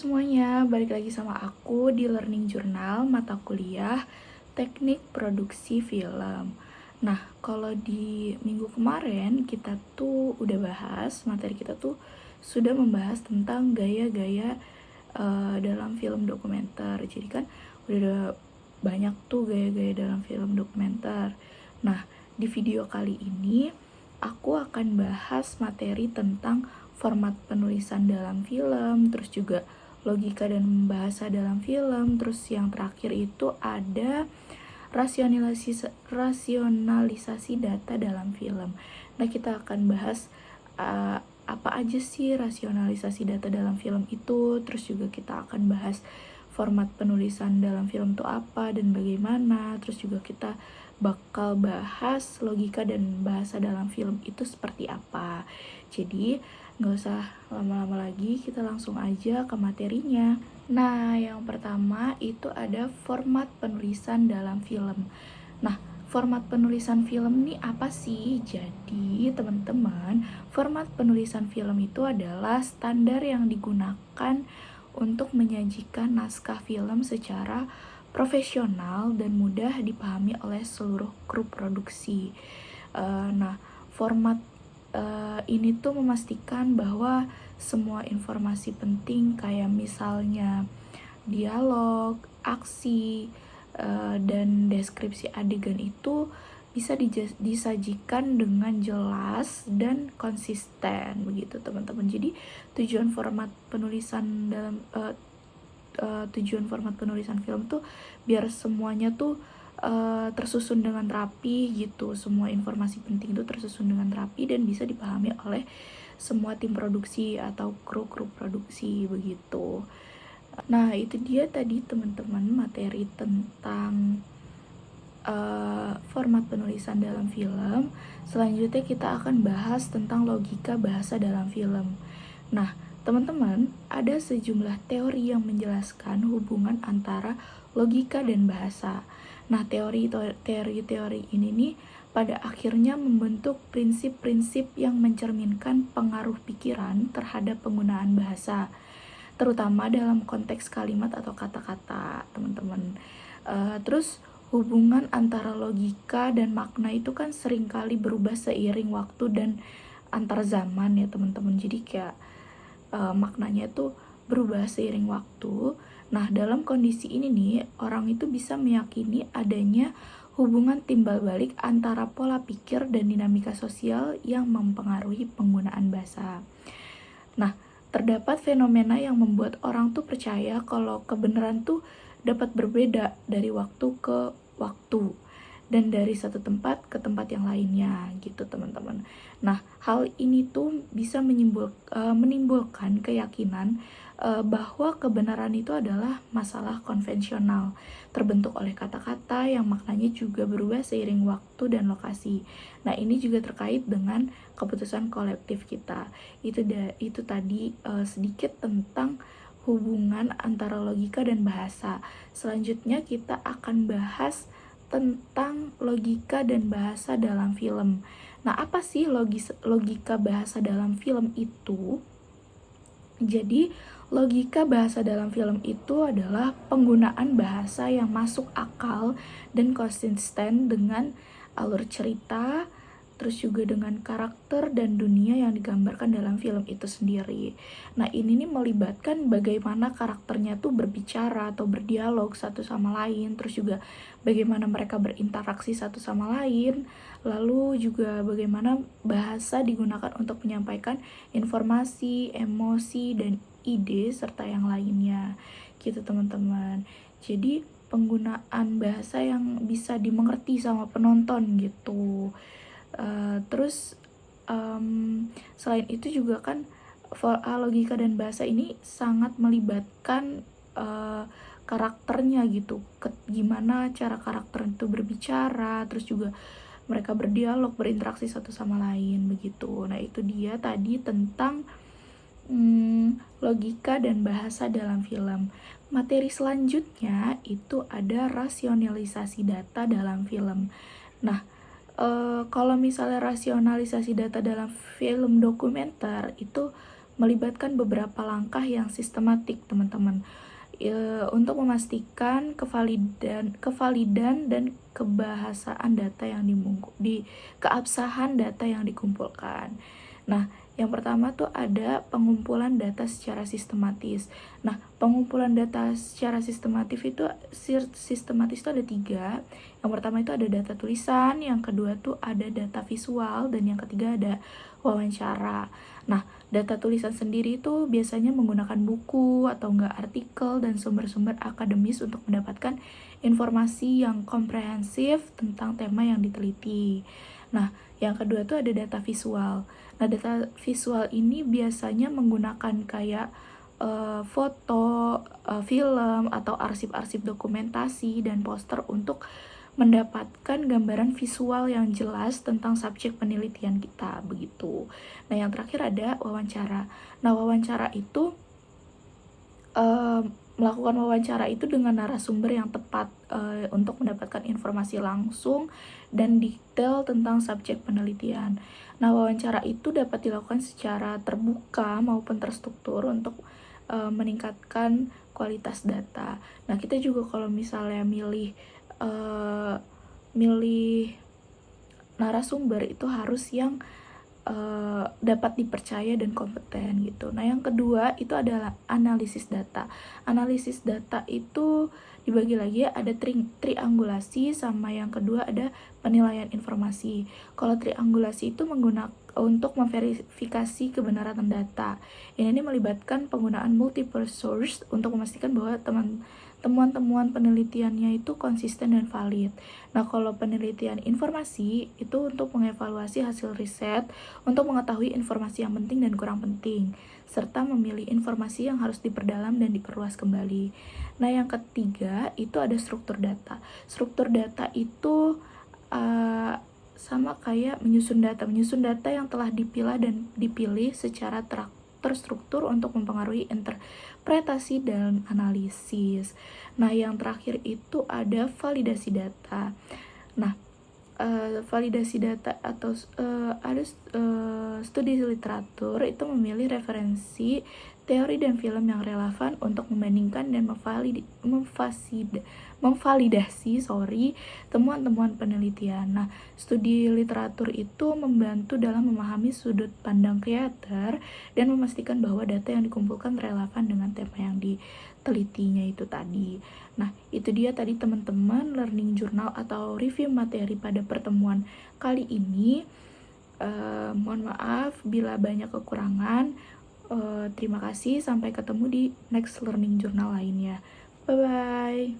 semuanya, balik lagi sama aku di Learning Journal mata kuliah Teknik Produksi Film. Nah, kalau di minggu kemarin kita tuh udah bahas, materi kita tuh sudah membahas tentang gaya-gaya dalam film dokumenter. Jadi kan udah ada banyak tuh gaya-gaya dalam film dokumenter. Nah, di video kali ini aku akan bahas materi tentang format penulisan dalam film, terus juga logika dan bahasa dalam film, terus yang terakhir itu ada rasionalisasi data dalam film. Nah, kita akan bahas apa aja sih rasionalisasi data dalam film itu, terus juga kita akan bahas format penulisan dalam film itu apa dan bagaimana, terus juga kita bakal bahas logika dan bahasa dalam film itu seperti apa. Jadi nggak usah lama-lama lagi, kita langsung aja ke materinya. Nah, yang pertama itu ada format penulisan dalam film. Nah, format penulisan film ini apa sih? Jadi, teman-teman, format penulisan film itu adalah standar yang digunakan untuk menyajikan naskah film secara profesional dan mudah dipahami oleh seluruh kru produksi. Nah, format ini tuh memastikan bahwa semua informasi penting kayak misalnya dialog, aksi, dan deskripsi adegan itu bisa disajikan dengan jelas dan konsisten begitu teman-teman. Jadi tujuan format penulisan film tuh biar semuanya tuh tersusun dengan rapi gitu. Semua informasi penting itu tersusun dengan rapi dan bisa dipahami oleh semua tim produksi atau kru produksi begitu. Nah, itu dia tadi teman-teman materi tentang format penulisan dalam film. Selanjutnya kita akan bahas tentang logika bahasa dalam film. Nah, teman-teman, ada sejumlah teori yang menjelaskan hubungan antara logika dan bahasa. Nah, teori-teori ini nih pada akhirnya membentuk prinsip-prinsip yang mencerminkan pengaruh pikiran terhadap penggunaan bahasa, terutama dalam konteks kalimat atau kata-kata, teman-teman. Terus hubungan antara logika dan makna itu kan seringkali berubah seiring waktu dan antar zaman ya teman-teman. Jadi kayak maknanya tuh berubah seiring waktu. Nah, dalam kondisi ini nih, orang itu bisa meyakini adanya hubungan timbal balik antara pola pikir dan dinamika sosial yang mempengaruhi penggunaan bahasa. Nah, terdapat fenomena yang membuat orang tuh percaya kalau kebenaran tuh dapat berbeda dari waktu ke waktu dan dari satu tempat ke tempat yang lainnya gitu teman-teman. Nah, hal ini tuh bisa menimbulkan keyakinan bahwa kebenaran itu adalah masalah konvensional, terbentuk oleh kata-kata yang maknanya juga berubah seiring waktu dan lokasi. Nah, ini juga terkait dengan keputusan kolektif kita. Itu tadi sedikit tentang hubungan antara logika dan bahasa. Selanjutnya kita akan bahas tentang logika dan bahasa dalam film. Nah, apa sih logika bahasa dalam film itu? Jadi, logika bahasa dalam film itu adalah penggunaan bahasa yang masuk akal dan konsisten dengan alur cerita, terus juga dengan karakter dan dunia yang digambarkan dalam film itu sendiri. Nah, ini nih melibatkan bagaimana karakternya tuh berbicara atau berdialog satu sama lain, terus juga bagaimana mereka berinteraksi satu sama lain, lalu juga bagaimana bahasa digunakan untuk menyampaikan informasi, emosi, dan ide serta yang lainnya gitu teman-teman. Jadi penggunaan bahasa yang bisa dimengerti sama penonton gitu. Terus selain itu juga kan logika dan bahasa ini sangat melibatkan karakternya gitu. Gimana cara karakter itu berbicara, terus juga mereka berdialog, berinteraksi satu sama lain begitu. Nah, itu dia tadi tentang logika dan bahasa dalam film. Materi selanjutnya itu ada rasionalisasi data dalam film. Nah, kalau misalnya rasionalisasi data dalam film dokumenter itu melibatkan beberapa langkah yang sistematik, teman-teman, untuk memastikan kevalidan dan kebahasaan data yang keabsahan data yang dikumpulkan. Nah, yang pertama tuh ada pengumpulan data secara sistematis. Nah, pengumpulan data secara sistematis itu ada 3. Yang pertama itu ada data tulisan, yang kedua tuh ada data visual, dan yang ketiga ada wawancara. Nah, data tulisan sendiri itu biasanya menggunakan buku atau enggak artikel dan sumber-sumber akademis untuk mendapatkan informasi yang komprehensif tentang tema yang diteliti. Nah, yang kedua tuh ada data visual. Nah, data visual ini biasanya menggunakan kayak foto, film, atau arsip-arsip dokumentasi dan poster untuk mendapatkan gambaran visual yang jelas tentang subjek penelitian kita, begitu. Nah, yang terakhir ada wawancara. Nah, wawancara itu melakukan wawancara itu dengan narasumber yang tepat untuk mendapatkan informasi langsung dan detail tentang subjek penelitian. Nah, wawancara itu dapat dilakukan secara terbuka maupun terstruktur untuk meningkatkan kualitas data. Nah, kita juga kalau misalnya milih narasumber itu harus yang dapat dipercaya dan kompeten gitu. Nah, yang kedua itu adalah analisis data. Analisis data itu dibagi lagi, ada triangulasi, sama yang kedua ada penilaian informasi. Kalau triangulasi itu menggunakan untuk memverifikasi kebenaran data. Ini melibatkan penggunaan multiple source untuk memastikan bahwa temuan-temuan penelitiannya itu konsisten dan valid. Nah, kalau penelitian informasi itu untuk mengevaluasi hasil riset, untuk mengetahui informasi yang penting dan kurang penting, serta memilih informasi yang harus diperdalam dan diperluas kembali. Nah, yang ketiga itu ada struktur data. Struktur data itu sama kayak menyusun data yang telah dipilah dan dipilih secara terstruktur untuk mempengaruhi interpretasi dan analisis. Nah, yang terakhir itu ada validasi data. Nah, validasi data atau ada studi literatur itu memilih referensi teori dan film yang relevan untuk membandingkan dan memvalidasi temuan-temuan penelitian. Nah, studi literatur itu membantu dalam memahami sudut pandang creator dan memastikan bahwa data yang dikumpulkan relevan dengan tema yang ditelitinya itu tadi. Nah, itu dia tadi teman-teman learning journal atau review materi pada pertemuan kali ini. Mohon maaf bila banyak kekurangan. Terima kasih, sampai ketemu di next learning journal lainnya. Bye-bye.